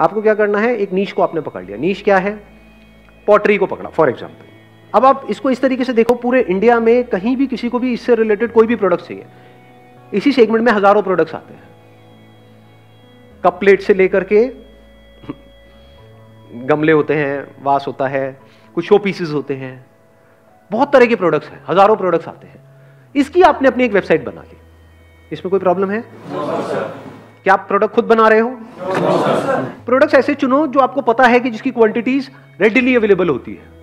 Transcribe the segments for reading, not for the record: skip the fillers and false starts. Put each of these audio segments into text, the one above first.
आपको क्या करना है, एक नीश को आपने पकड़ लिया। नीश क्या है? पॉटरी को पकड़ा फॉर एग्जाम्पल। अब आप इसको इस तरीके से देखो, पूरे इंडिया में कहीं भी किसी को भी इससे रिलेटेड कोई भी प्रोडक्ट चाहिए, इसी सेगमेंट में हजारों प्रोडक्ट्स आते हैं। कप प्लेट से लेकर के गमले होते हैं, वास होता है, कुछ शो पीसेस होते हैं, बहुत तरह के प्रोडक्ट्स हैं, हजारों प्रोडक्ट्स आते हैं। इसकी आपने अपनी एक वेबसाइट बना ली, इसमें कोई प्रॉब्लम है? क्या आप प्रोडक्ट खुद बना रहे हो? प्रोडक्ट्स ऐसे चुनो जो आपको पता है कि जिसकी क्वांटिटीज रेडिली अवेलेबल होती है।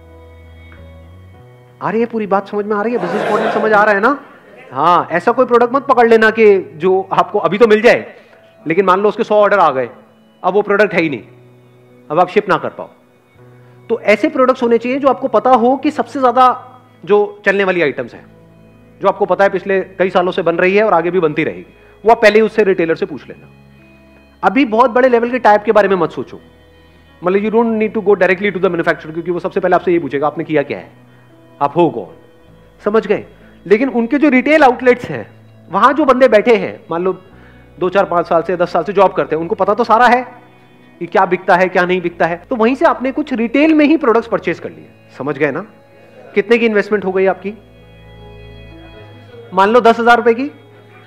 आ रही है पूरी बात समझ में आ रही है? बिजनेस मॉडल समझ आ रहा है ना? हाँ, ऐसा कोई प्रोडक्ट मत पकड़ लेना कि जो आपको अभी तो मिल जाए, लेकिन मान लो उसके 100 ऑर्डर आ गए, अब वो प्रोडक्ट है ही नहीं, अब आप शिप ना कर पाओ। तो ऐसे प्रोडक्ट्स होने चाहिए जो आपको पता हो कि सबसे ज्यादा जो चलने वाली आइटम्स है, जो आपको पता है पिछले कई सालों से बन रही है और आगे भी बनती रहेगी, वो आप पहले ही उससे रिटेलर से पूछ लेना। अभी बहुत बड़े लेवल के टाइप के बारे में मत सोचो, मतलब you don't need to go directly to the manufacturer, क्योंकि वो सबसे पहले आपसे ये पूछेगा आपने किया क्या है, आप हो कौन, समझ गए? लेकिन उनके जो रिटेल आउटलेट्स हैं, वहां जो बंदे बैठे हैं, मान लो 2, 4, 5 साल से 10 साल से जॉब करते हैं, उनको पता तो सारा है कि क्या बिकता है क्या नहीं बिकता है। तो वहीं से आपने कुछ रिटेल में ही प्रोडक्ट्स परचेज कर लिए, समझ गए ना? कितने की इन्वेस्टमेंट हो गई आपकी? मान लो 10,000 रुपए की।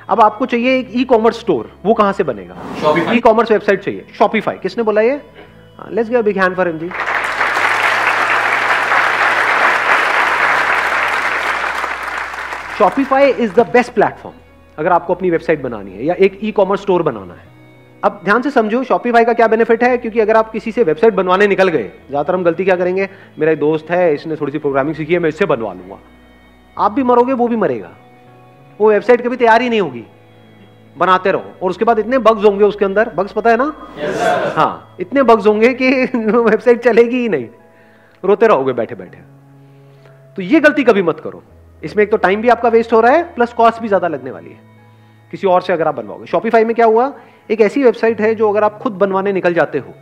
अब आपको चाहिए एक ई कॉमर्स स्टोर, वो कहां से बनेगा? ई कॉमर्स वेबसाइट चाहिए, शॉपिफाई। किसने बोला ये? Let's give a big hand for him जी। Shopify is the best platform अगर आपको अपनी वेबसाइट बनानी है या एक ई कॉमर्स स्टोर बनाना है। अब ध्यान से समझो शॉपिफाई का क्या बेनिफिट है, क्योंकि अगर आप किसी से वेबसाइट बनवाने निकल गए, ज्यादातर हम गलती क्या करेंगे, मेरा एक दोस्त है, इसने थोड़ी सी प्रोग्रामिंग सीखी है, मैं इससे बनवा लूंगा। आप भी मरोगे, वो भी मरेगा, वो वेबसाइट कभी तैयार ही नहीं होगी। बनाते रहो और उसके बाद इतने बग्स होंगे उसके अंदर, बग्स पता है ना? हाँ, इतने बग्स होंगे कि वेबसाइट चलेगी ही नहीं, रोते रहोगे बैठे बैठे। तो ये गलती कभी मत करो, इसमें एक तो टाइम भी आपका वेस्ट हो रहा है, प्लस कॉस्ट भी ज्यादा लगने वाली है किसी और से अगर आप बनवाओगे। शॉपिफाई में क्या हुआ, एक ऐसी वेबसाइट है जो अगर आप खुद बनवाने निकल जाते हो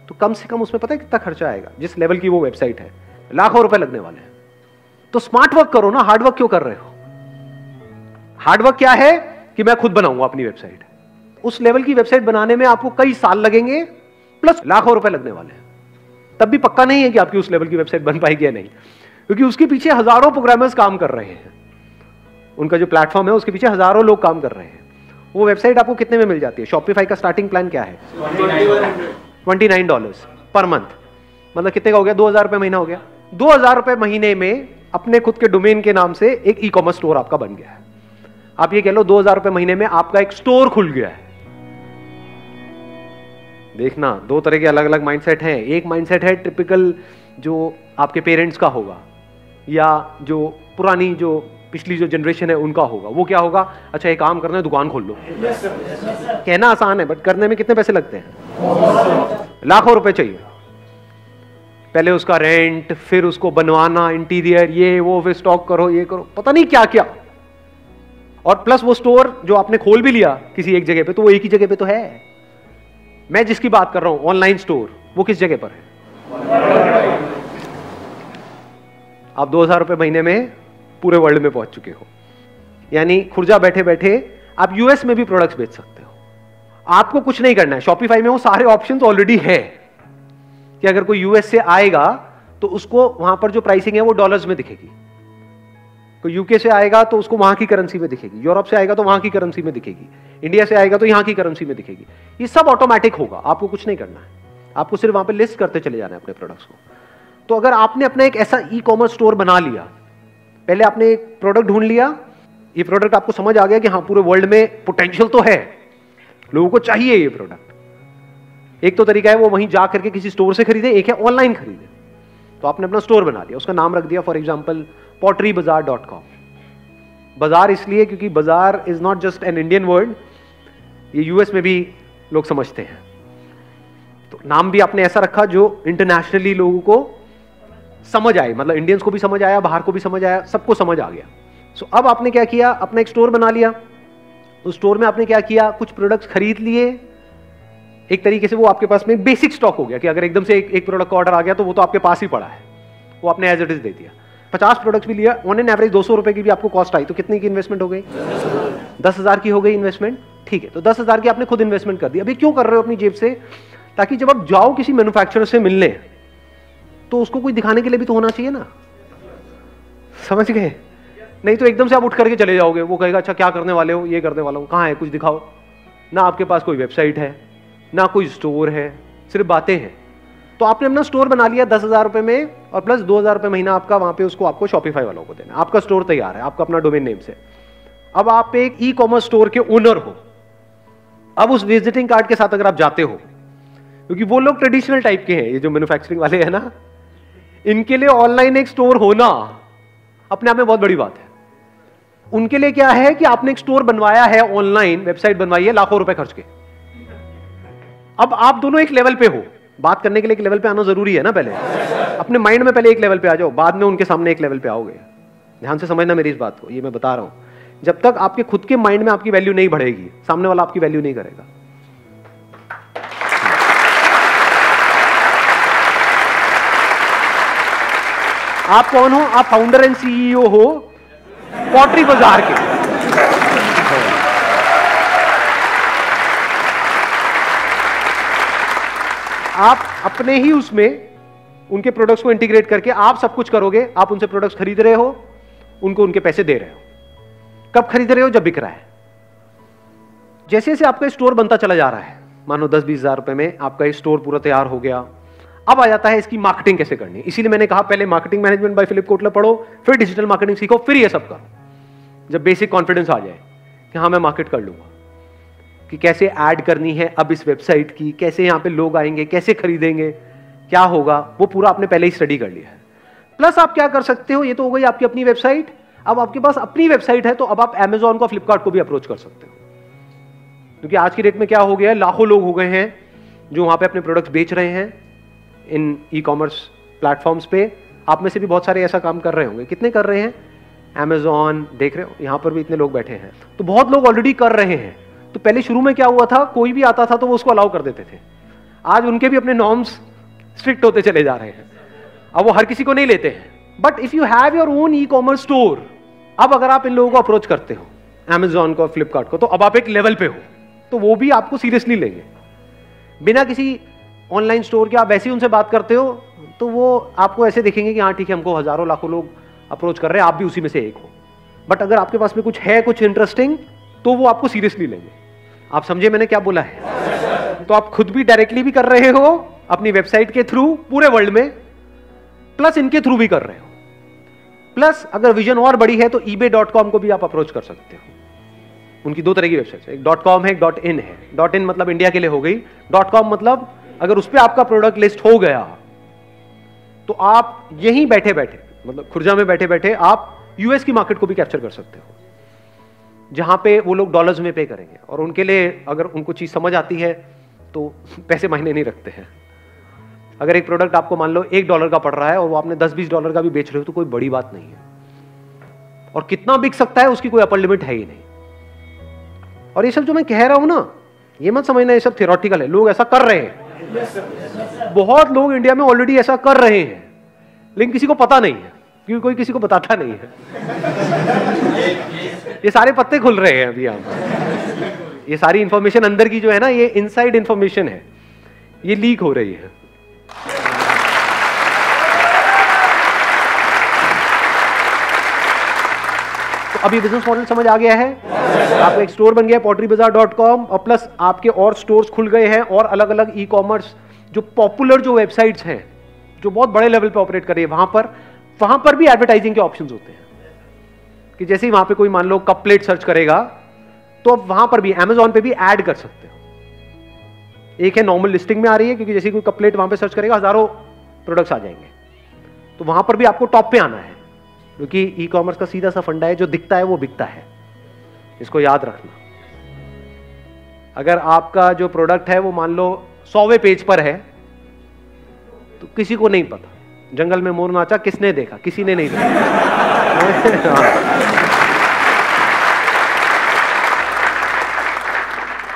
तो कम से कम उसमें पता है कितना खर्चा आएगा? जिस लेवल की वो वेबसाइट है, लाखों रुपए लगने वाले हैं। तो स्मार्ट वर्क करो ना, हार्ड वर्क क्यों कर रहे हो? हार्ड वर्क क्या है कि मैं खुद बनाऊंगा अपनी वेबसाइट। उस लेवल की वेबसाइट बनाने में आपको कई साल लगेंगे, प्लस लाखों रुपए लगने वाले हैं। तब भी पक्का नहीं है कि आपकी उस लेवल की वेबसाइट बन पाएगी या नहीं, क्योंकि उसके पीछे हजारों प्रोग्रामर्स काम कर रहे हैं। उनका जो प्लेटफॉर्म है उसके पीछे हजारों लोग काम कर रहे हैं। वो वेबसाइट आपको कितने में मिल जाती है? शॉपिफाई का स्टार्टिंग प्लान क्या है? $29 पर मंथ। मतलब कितने का हो गया? 2,000 रुपए महीना हो गया। 2,000 रुपए महीने में अपने खुद के डोमेन के नाम से एक ई कॉमर्स स्टोर आपका बन गया है। आप ये कह लो 2,000 रुपए महीने में आपका एक स्टोर खुल गया है। देखना, दो तरह के अलग अलग माइंडसेट हैं। एक माइंडसेट है टिपिकल जो आपके पेरेंट्स का होगा या जो पुरानी जो पिछली जो जनरेशन है उनका होगा। वो क्या होगा? अच्छा एक काम करना है, दुकान खोल लो। कहना आसान है बट करने में कितने पैसे लगते हैं? लाखों रुपए चाहिए। पहले उसका रेंट, फिर उसको बनवाना, इंटीरियर, ये वो, फिर स्टॉक करो, ये करो, पता नहीं क्या क्या। और प्लस वो स्टोर जो आपने खोल भी लिया किसी एक जगह पे, तो वो एक ही जगह पे तो है। मैं जिसकी बात कर रहा हूं ऑनलाइन स्टोर, वो किस जगह पर है? आप 2,000 रुपए महीने में पूरे वर्ल्ड में पहुंच चुके हो। यानी खुर्जा बैठे बैठे आप यूएस में भी प्रोडक्ट्स बेच सकते हो। आपको कुछ नहीं करना है, शॉपिफाई में वो सारे ऑप्शंस ऑलरेडी है कि अगर कोई यूएस से आएगा तो उसको वहां पर जो प्राइसिंग है वो डॉलर्स में दिखेगी। कोई यूके से आएगा तो उसको वहां की करेंसी में दिखेगी, यूरोप से आएगा तो वहां की करेंसी में दिखेगी, इंडिया से आएगा तो यहां की करेंसी में दिखेगी। ये सब ऑटोमेटिक होगा, आपको कुछ नहीं करना है, आपको सिर्फ वहां पे लिस्ट करते चले जाना है अपने प्रोडक्ट्स को। तो अगर आपने अपना एक ऐसा ई कॉमर्स स्टोर बना लिया, पहले आपने एक प्रोडक्ट ढूंढ लिया, ये प्रोडक्ट आपको समझ आ गया कि हाँ पूरे वर्ल्ड में पोटेंशियल तो है, लोगों को चाहिए ये प्रोडक्ट। एक तो तरीका है वो वहीं जा करके किसी स्टोर से खरीदे, एक है ऑनलाइन खरीदे। तो आपने अपना स्टोर बना लिया, उसका नाम रख दिया फॉर एग्जांपल potterybazaar.com। बाजार इसलिए क्योंकि बाजार is not just an Indian word, ये यूएस में भी लोग समझते हैं। तो नाम भी आपने ऐसा रखा जो इंटरनेशनली लोगों को समझ आए, मतलब इंडियंस को भी समझ आया, बाहर को भी समझ आया, सबको समझ आ गया। सो अब आपने क्या किया, अपना एक स्टोर बना लिया। उस स्टोर में आपने क्या किया, कुछ प्रोडक्ट्स खरीद लिए। एक तरीके से वो आपके पास में बेसिक स्टॉक हो गया कि अगर एकदम से एक प्रोडक्ट का ऑर्डर आ गया तो वो तो आपके पास ही पड़ा है, वो आपने एज इट इज दे दिया। 50 प्रोडक्ट्स भी लिया, ऑन एन एवरेज 200 रुपए की भी आपको कॉस्ट आई, तो कितनी की इन्वेस्टमेंट हो गई? 10,000 की हो गई इन्वेस्टमेंट। ठीक है, तो 10,000 की आपने खुद इन्वेस्टमेंट कर दी। अभी क्यों कर रहे हो अपनी जेब से? ताकि जब आप जाओ किसी मैन्युफैक्चरर से मिलने तो उसको कोई दिखाने के लिए भी तो होना चाहिए ना, समझ गए? नहीं तो एकदम से आप उठ करके चले जाओगे, वो कहेगा अच्छा क्या करने वाले हो, ये करने वाला हूं, कहाँ है कुछ दिखाओ। ना आपके पास कोई वेबसाइट है, ना कोई स्टोर है, सिर्फ बातें हैं। तो आपने अपना स्टोर बना लिया 10,000 रुपए में, और प्लस 2,000 रुपए महीना आपका वहां पे उसको आपको शॉपिफाई वालों को देना। आपका स्टोर तैयार है, आपका अपना डोमेन नेम से। अब आप एक ई कॉमर्स स्टोर के ओनर हो। अब उस विजिटिंग कार्ड के साथ अगर आप जाते हो, क्योंकि वो लोग ट्रेडिशनल टाइप के हैं, ये जो मैन्युफैक्चरिंग वाले हैं ना, इनके लिए ऑनलाइन एक स्टोर होना अपने आप में बहुत बड़ी बात है। उनके लिए क्या है कि आपने एक स्टोर बनवाया है, ऑनलाइन वेबसाइट बनवाई है लाखों रुपए खर्च के। अब आप दोनों एक लेवल पे हो, बात करने के लिए एक लेवल पे आना जरूरी है ना। पहले अपने माइंड में पहले एक लेवल पे आ जाओ, बाद में उनके सामने एक लेवल पे आओगे। ध्यान से समझना मेरी इस बात को, ये मैं बता रहा हूं। जब तक आपके खुद के माइंड में आपकी वैल्यू नहीं बढ़ेगी, सामने वाला आपकी वैल्यू नहीं करेगा। आप कौन हो? आप फाउंडर एंड सीईओ हो पॉटरी बाजार के। आप अपने ही उसमें उनके प्रोडक्ट्स को इंटीग्रेट करके आप सब कुछ करोगे। आप उनसे प्रोडक्ट्स खरीद रहे हो, उनको उनके पैसे दे रहे हो। कब खरीद रहे हो? जब बिक रहा है। जैसे जैसे आपका स्टोर बनता चला जा रहा है, मानो 10-20 हजार रुपए में आपका स्टोर पूरा तैयार हो गया, अब आ जाता है इसकी मार्केटिंग कैसे करनी। इसीलिए मैंने कहा पहले marketing management by Philip Kotler पढ़ो, फिर डिजिटल मार्केटिंग सीखो, फिर ये सब करो। जब बेसिक कॉन्फिडेंस आ जाए कि हाँ मैं मार्केट कर लूंगा, कि कैसे ऐड करनी है अब इस वेबसाइट की, कैसे यहां पे लोग आएंगे, कैसे खरीदेंगे, क्या होगा, वो पूरा आपने पहले ही स्टडी कर लिया है। प्लस आप क्या कर सकते हो, ये तो हो गई आपकी अपनी वेबसाइट। अब आपके पास अपनी वेबसाइट है तो अब आप Amazon को, फ्लिपकार्ट को भी अप्रोच कर सकते हो, क्योंकि आज की डेट में क्या हो गया है, लाखों लोग हो गए हैं जो वहां पे अपने प्रोडक्ट्स बेच रहे हैं इन ई कॉमर्स प्लेटफॉर्म्स पे। आप में से भी बहुत सारे ऐसा काम कर रहे होंगे। कितने कर रहे हैं? Amazon देख रहे हो, यहां पर भी इतने लोग बैठे हैं, तो बहुत लोग ऑलरेडी कर रहे हैं। तो पहले शुरू में क्या हुआ था, कोई भी आता था तो वो उसको अलाउ कर देते थे। आज उनके भी अपने नॉर्म्स स्ट्रिक्ट होते चले जा रहे हैं, अब वो हर किसी को नहीं लेते हैं। But if you have your own e commerce store, अब अगर आप इन लोगों को अप्रोच करते हो, Amazon को, फ्लिपकार्ट को, तो अब आप एक लेवल पे हो, तो वो भी आपको सीरियसली लेंगे। बिना किसी ऑनलाइन स्टोर के आप वैसे ही उनसे बात करते हो तो वो आपको ऐसे देखेंगे कि हाँ ठीक है, हमको हजारों लाखों लोग अप्रोच कर रहे हैं, आप भी उसी में से एक हो। बट अगर आपके पास में कुछ है, कुछ इंटरेस्टिंग, तो वो आपको सीरियसली लेंगे। आप समझे मैंने क्या बोला है? तो आप खुद भी डायरेक्टली भी कर रहे हो अपनी वेबसाइट के थ्रू पूरे वर्ल्ड में, प्लस इनके थ्रू भी कर रहे हो। प्लस अगर विजन और बड़ी है तो eBay.com को भी आप अप्रोच कर सकते हो। उनकी दो तरह की वेबसाइट है, एक .com है, एक .in है। .in मतलब इंडिया के लिए हो गई, .com मतलब अगर उस पर आपका प्रोडक्ट लिस्ट हो गया तो आप यहीं बैठे बैठे, मतलब खुर्जा में बैठे बैठे आप यूएस की मार्केट को भी कैप्चर कर सकते हो, जहां पे वो लोग डॉलर्स में पे करेंगे। और उनके लिए अगर उनको चीज समझ आती है तो पैसे मायने नहीं रखते हैं। अगर एक प्रोडक्ट आपको मान लो $1 का पड़ रहा है और वो आपने $10-20 का भी बेच रहे हो तो कोई बड़ी बात नहीं है, और कितना बिक सकता है उसकी कोई अपर लिमिट है ही नहीं। और ये सब जो मैं कह रहा हूं ना, ये मत समझना ये सब थियोरेटिकल है, लोग ऐसा कर रहे हैं। बहुत लोग इंडिया में ऑलरेडी ऐसा कर रहे हैं, लेकिन किसी को पता नहीं है, क्योंकि कोई किसी को बताता नहीं है। ये सारे पत्ते खुल रहे हैं अभी यहाँ। ये सारी इंफॉर्मेशन अंदर की जो है ना, ये इनसाइड इंफॉर्मेशन है, ये लीक हो रही है। तो अभी बिजनेस मॉडल समझ आ गया है, आपका एक स्टोर बन गया potterybazaar.com, और प्लस आपके और स्टोर्स खुल गए हैं, और अलग अलग ई कॉमर्स जो पॉपुलर जो वेबसाइट्स हैं जो बहुत बड़े लेवल पे ऑपरेट कर रही है, वहां पर भी एडवर्टाइजिंग के ऑप्शंस होते हैं। कि जैसे ही वहां पे कोई मान लो कप प्लेट सर्च करेगा तो अब वहां पर भी Amazon पे भी ऐड कर सकते हो। एक है नॉर्मल लिस्टिंग में आ रही है, क्योंकि जैसे कोई कप प्लेट वहां पे सर्च करेगा हजारों प्रोडक्ट्स आ जाएंगे, तो वहां पर भी आपको टॉप पे आना है, क्योंकि ई कॉमर्स का सीधा सा फंडा है, जो दिखता है वो बिकता है, इसको याद रखना। अगर आपका जो प्रोडक्ट है वो मान लो 100वें पेज पर है तो किसी को नहीं पता, जंगल में मोर नाचा किसने देखा, किसी ने नहीं देखा।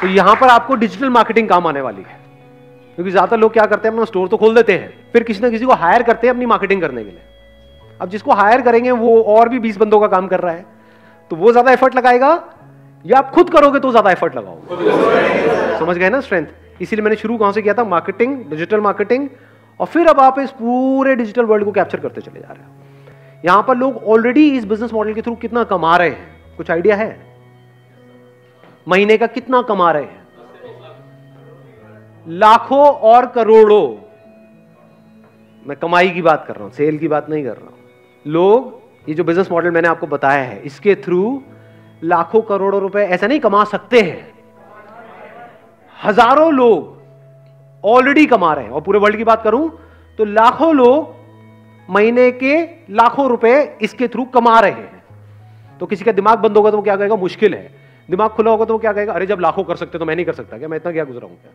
तो यहां पर आपको डिजिटल मार्केटिंग काम आने वाली है, क्योंकि ज्यादातर लोग क्या करते हैं, अपना स्टोर तो खोल देते हैं, फिर किसी ना किसी को हायर करते हैं अपनी मार्केटिंग करने के लिए। अब जिसको हायर करेंगे वो और भी 20 बंदों का काम कर रहा है, तो वो ज्यादा एफर्ट लगाएगा, या आप खुद करोगे तो ज्यादा एफर्ट लगाओगे। समझ गए ना स्ट्रेंथ? इसीलिए मैंने शुरू कहां से किया था, मार्केटिंग, डिजिटल मार्केटिंग, और फिर अब आप इस पूरे डिजिटल वर्ल्ड को कैप्चर करते चले जा रहे हो। यहां पर लोग ऑलरेडी इस बिजनेस मॉडल के थ्रू कितना कमा रहे हैं, कुछ आइडिया है? महीने का कितना कमा रहे हैं? लाखों और करोड़ों। मैं कमाई की बात कर रहा हूं, सेल की बात नहीं कर रहा हूं। लोग ये जो बिजनेस मॉडल मैंने आपको बताया है, इसके थ्रू लाखों करोड़ों रुपए ऐसा नहीं कमा सकते हैं, हजारों लोग ऑलरेडी कमा रहे हैं। और पूरे वर्ल्ड की बात करूं तो लाखों लोग महीने के लाखों रुपए इसके थ्रू कमा रहे हैं। तो किसी का दिमाग बंद होगा तो वो क्या कहेगा, मुश्किल है। दिमाग खुला होगा तो वो क्या कहेगा, अरे जब लाखों कर सकते तो मैं नहीं कर सकता क्या, मैं इतना क्या गुजरा हूं क्या?